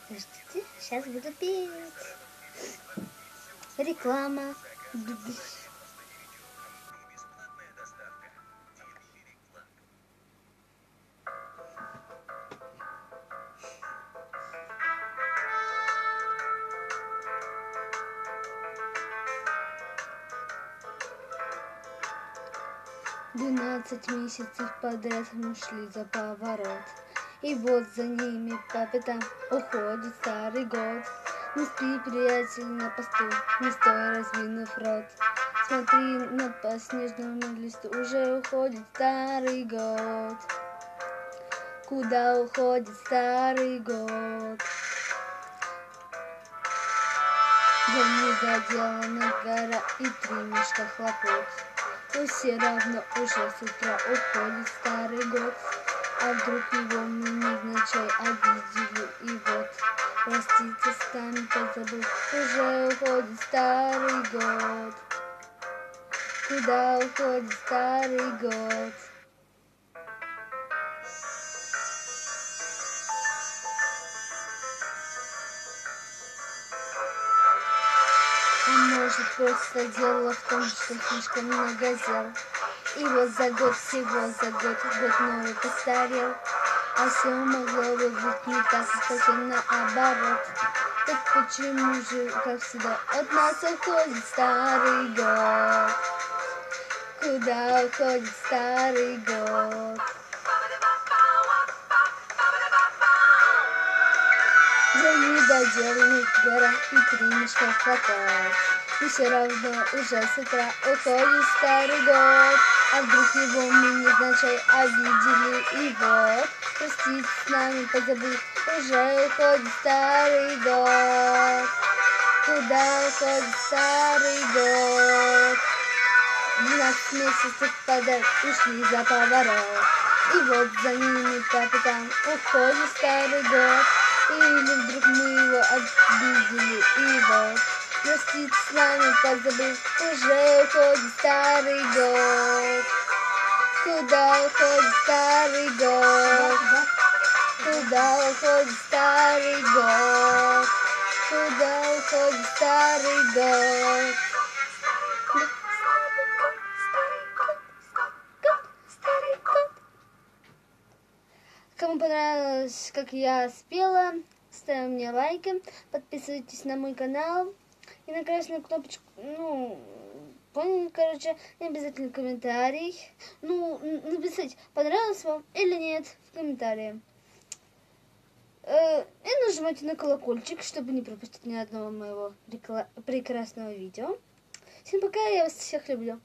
Подождите, сейчас буду петь. Реклама. 12 месяцев подряд мы шли за поворот. И вот за ними по пятам уходит старый год. Не спи, приятель, на посту, не стой, раздвинув рот. Смотри, по снежному листу уже уходит старый год. Куда уходит старый год? За недоделанных гора и 3 мешка хлопот. Но все равно уже с утра уходит старый год. А вдруг его мы невзначай обидели, и вот проститься с нами позабыл, уже уходит старый год. Куда уходит старый год? А может, просто дело в том, что слишком много дел. И вот за год, всего за год новый постарел. А все могло бы быть не так, совсем наоборот. Так почему же, как всегда, от нас уходит старый год? Куда уходит старый год? За недоделанных гора и 3 мешка хлопот. И все равно уже с утра уходит старый год. А вдруг его мы невзначай обидели, и вот проститься с нами позабыл, уже уходит старый год. Куда уходит старый год? 12 месяцев подряд ушли за поворот. И вот за ними по пятам уходит старый год. Или вдруг мы его обидели, и вот проститься с нами позабыл, уже уходит старый год. Куда уходит старый год? Куда уходит старый год? Куда уходит старый год? Кому понравилось, как я спела, ставьте мне лайки, подписывайтесь на мой канал и на красную кнопочку, поняли, короче, не обязательно комментарий. Написать, понравилось вам или нет в комментарии. И нажимайте на колокольчик, чтобы не пропустить ни одного моего прекрасного видео. Всем пока, я вас всех люблю.